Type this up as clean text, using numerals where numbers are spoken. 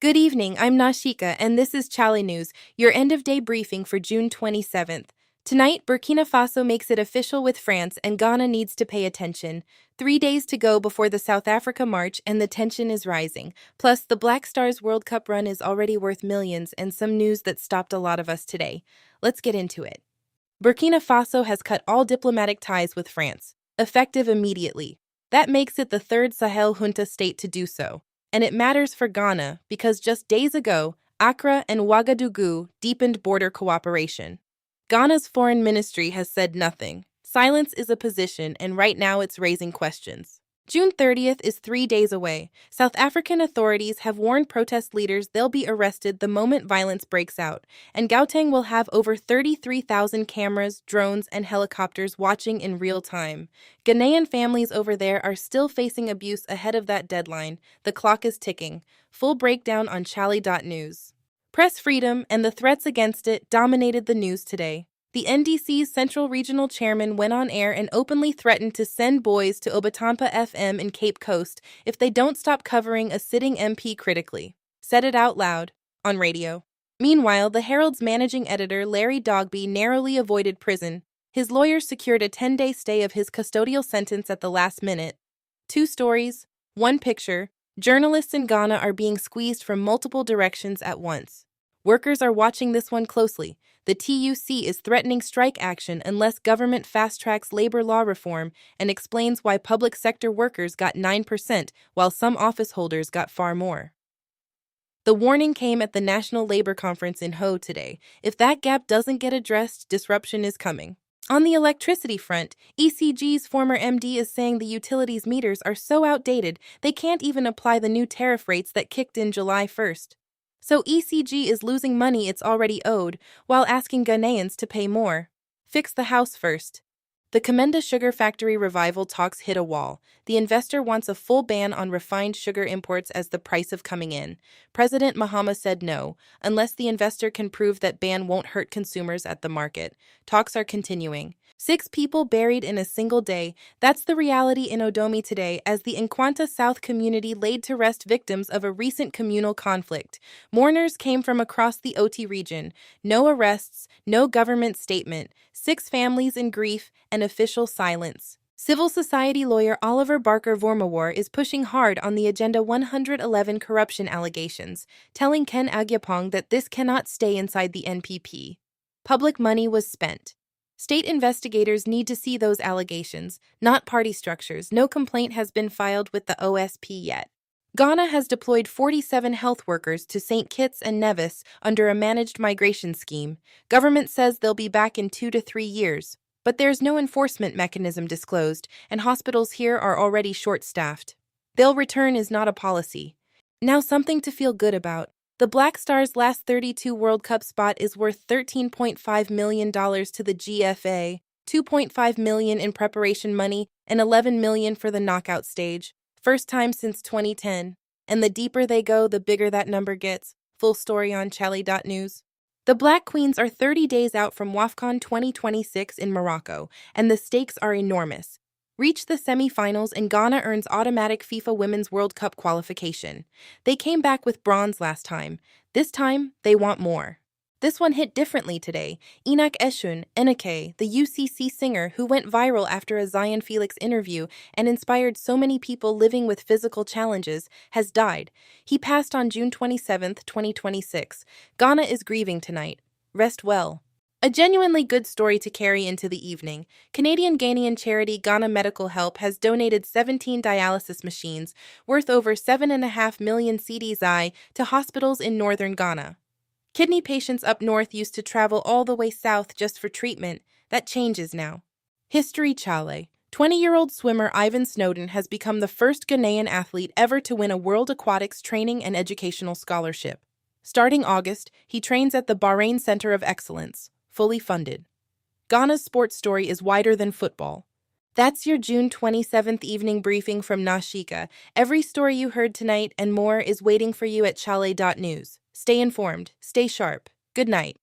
Good evening, I'm Nashika, and this is chale.news, your end-of-day briefing for June 27th. Tonight, Burkina Faso makes it official with France, and Ghana needs to pay attention. 3 days to go before the South Africa march, and the tension is rising. Plus, the Black Stars World Cup run is already worth millions, and some news that stopped a lot of us today. Let's get into it. Burkina Faso has cut all diplomatic ties with France, effective immediately. That makes it the third Sahel junta state to do so. And it matters for Ghana because just days ago, Accra and Ouagadougou deepened border cooperation. Ghana's foreign ministry has said nothing. Silence is a position, and right now it's raising questions. June 30th is 3 days away. South African authorities have warned protest leaders they'll be arrested the moment violence breaks out, and Gauteng will have over 33,000 cameras, drones, and helicopters watching in real time. Ghanaian families over there are still facing abuse ahead of that deadline. The clock is ticking. Full breakdown on chale.news. Press freedom and the threats against it dominated the news today. The NDC's Central Regional Chairman went on air and openly threatened to send boys to Obatampa FM in Cape Coast if they don't stop covering a sitting MP critically. Said it out loud, on radio. Meanwhile, the Herald's managing editor, Larry Dogby, narrowly avoided prison. His lawyers secured a 10-day stay of his custodial sentence at the last minute. 2 stories, 1 picture. Journalists in Ghana are being squeezed from multiple directions at once. Workers are watching this one closely. The TUC is threatening strike action unless government fast-tracks labor law reform and explains why public sector workers got 9% while some office holders got far more. The warning came at the National Labor Conference in Ho today. If that gap doesn't get addressed, disruption is coming. On the electricity front, ECG's former MD is saying the utilities meters are so outdated they can't even apply the new tariff rates that kicked in July 1st. So ECG is losing money it's already owed, while asking Ghanaians to pay more. Fix the house first. The Komenda Sugar Factory revival talks hit a wall. The investor wants a full ban on refined sugar imports as the price of coming in. President Mahama said no, unless the investor can prove that ban won't hurt consumers at the market. Talks are continuing. 6 people buried in a single day. That's the reality in Odomi today as the Nkwanta South community laid to rest victims of a recent communal conflict. Mourners came from across the Oti region. No arrests, no government statement, 6 families in grief, and official silence. Civil society lawyer Oliver Barker Vormawar is pushing hard on the Agenda 111 corruption allegations, telling Ken Agyapong that this cannot stay inside the NPP. Public money was spent. State investigators need to see those allegations, not party structures. No complaint has been filed with the OSP yet. Ghana has deployed 47 health workers to St. Kitts and Nevis under a managed migration scheme. Government says they'll be back in 2 to 3 years. But there's no enforcement mechanism disclosed, and hospitals here are already short-staffed. They'll return is not a policy. Now something to feel good about. The Black Stars' last 32 World Cup spot is worth $13.5 million to the GFA, $2.5 million in preparation money, and $11 million for the knockout stage. First time since 2010. And the deeper they go, the bigger that number gets. Full story on chale.news. The Black Queens are 30 days out from WAFCON 2026 in Morocco, and the stakes are enormous. Reach the semi-finals and Ghana earns automatic FIFA Women's World Cup qualification. They came back with bronze last time. This time, they want more. This one hit differently today. Enoch Eshun, Enoch, the UCC singer who went viral after a Zion Felix interview and inspired so many people living with physical challenges, has died. He passed on June 27, 2026. Ghana is grieving tonight. Rest well. A genuinely good story to carry into the evening. Canadian Ghanaian charity Ghana Medical Help has donated 17 dialysis machines, worth over 7.5 million CDs to hospitals in northern Ghana. Kidney patients up north used to travel all the way south just for treatment. That changes now. History Chale. 20-year-old swimmer Ivan Snowden has become the first Ghanaian athlete ever to win a World Aquatics training and educational scholarship. Starting August, he trains at the Bahrain Center of Excellence, fully funded. Ghana's sports story is wider than football. That's your June 27th evening briefing from Nashika. Every story you heard tonight and more is waiting for you at chale.news. Stay informed, stay sharp. Good night.